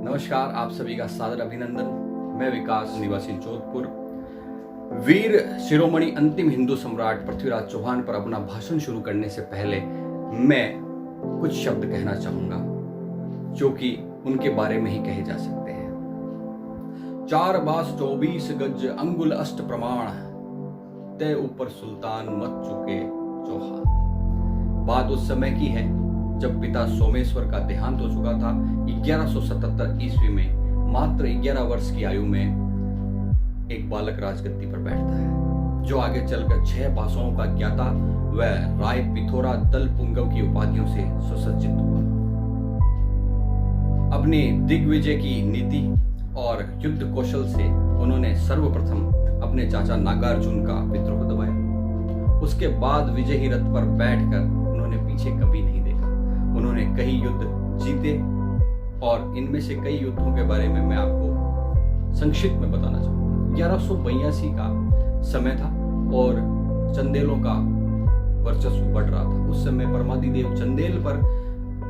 नमस्कार, आप सभी का सादर अभिनंदन। मैं विकास, निवासी जोधपुर। वीर शिरोमणि अंतिम हिंदू सम्राट पृथ्वीराज चौहान पर अपना भाषण शुरू करने से पहले मैं कुछ शब्द कहना चाहूंगा जो कि उनके बारे में ही कहे जा सकते हैं। 4 बास 24 गज अंगुल अष्ट प्रमाण, तय ऊपर सुल्तान मत चुके चौहान। बात उस समय की है जब पिता सोमेश्वर का देहांत हो चुका था। 1177 ईस्वी में मात्र 11 वर्ष की आयु में एक बालक राजगद्दी पर बैठता है, जो आगे चलकर 6 भाषाओं का ज्ञाता व राय पिथोरा दल पुंगव की उपाधियों से सुसज्जित हुआ। अपनी दिग्विजय की नीति और युद्ध कौशल से उन्होंने सर्वप्रथम अपने चाचा नागार्जुन का विद्रोह दबाया। उसके बाद विजयी रथ पर बैठकर उन्होंने पीछे कभी नहीं देखा। उन्होंने कई युद्ध जीते और इनमें से कई युद्धों के बारे में मैं आपको संक्षिप्त में बताना चाहूंगा। 1182 का समय था और चंदेलों का वर्चस्व बढ़ रहा था। उस समय परमादिदेव चंदेल पर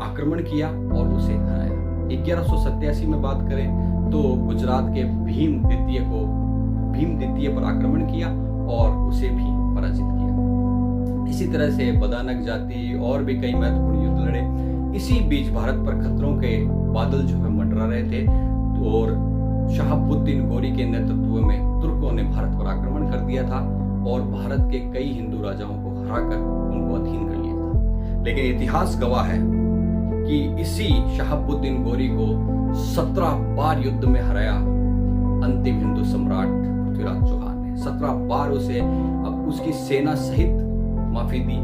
आक्रमण किया और उसे हराया। 1187 में बात करें तो गुजरात के भीम द्वितीय पर आक्रमण किया और उसे भी पराजित किया। इसी तरह से बदानक जाति और भी कई महत्वपूर्ण युद्ध लड़े। इसी बीच भारत पर खतरों के बादल जो है मंडरा रहे थे और शहाबुद्दीन गोरी के नेतृत्व में तुर्कों ने भारत पर आक्रमण कर दिया था और भारत के कई हिंदू राजाओं को हराकर उनको अधीन कर लिया था। लेकिन इतिहास गवाह है कि इसी शहाबुद्दीन गोरी को 17 बार युद्ध में हराया अंतिम हिंदू सम्राट पृथ्वीराज चौहान ने। 17 बार उसे अब उसकी सेना सहित माफी दी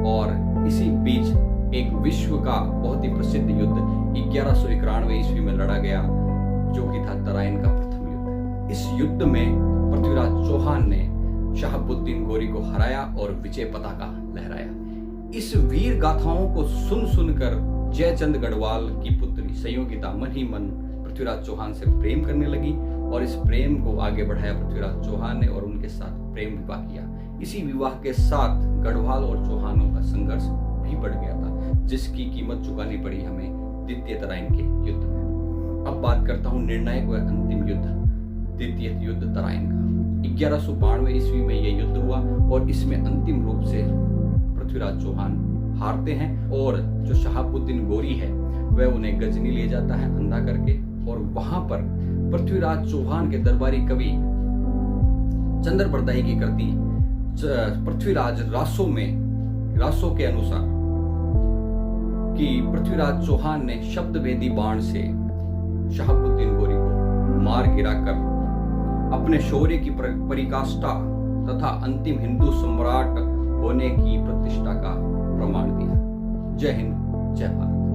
और इसी बीच एक विश्व का बहुत ही प्रसिद्ध युद्ध 1191 ईस्वी में लड़ा गया, जो कि था तराइन का प्रथम युद्ध। इस युद्ध में पृथ्वीराज चौहान ने शहाबुद्दीन गोरी को हराया और विजय पताका लहराया। इस वीर गाथाओं को सुनकर जयचंद गढ़वाल की पुत्री संयोगिता मन ही मन पृथ्वीराज चौहान से प्रेम करने लगी और इस प्रेम को आगे बढ़ाया पृथ्वीराज चौहान ने और उनके साथ प्रेम विवाह किया। इसी विवाह के साथ गढ़वाल और चौहानों का संघर्ष भी बढ़ गया था, जिसकी कीमत चुकानी पड़ी हमें द्वितीय तराइन के युद्ध में। अब बात करता हूं निर्णायक व अंतिम युद्ध, द्वितीय युद्ध तराइन का। 1192 ईस्वी में यह युद्ध हुआ और इसमें अंतिम रूप से पृथ्वीराज चौहान हारते हैं और जो शहाबुद्दीन गोरी है वह उन्हें गजनी ले जाता है अंधा करके और वहां पर पृथ्वीराज चौहान के दरबारी कवि चंद्र बरदाई की कृति पृथ्वीराज रासों के अनुसार कि पृथ्वीराज चौहान ने शब्द भेदी बाण से शहाबुद्दीन गोरी को मार गिराकर अपने शौर्य की परिकाष्ठा तथा अंतिम हिंदू सम्राट होने की प्रतिष्ठा का प्रमाण दिया। जय हिंद, जय भारत।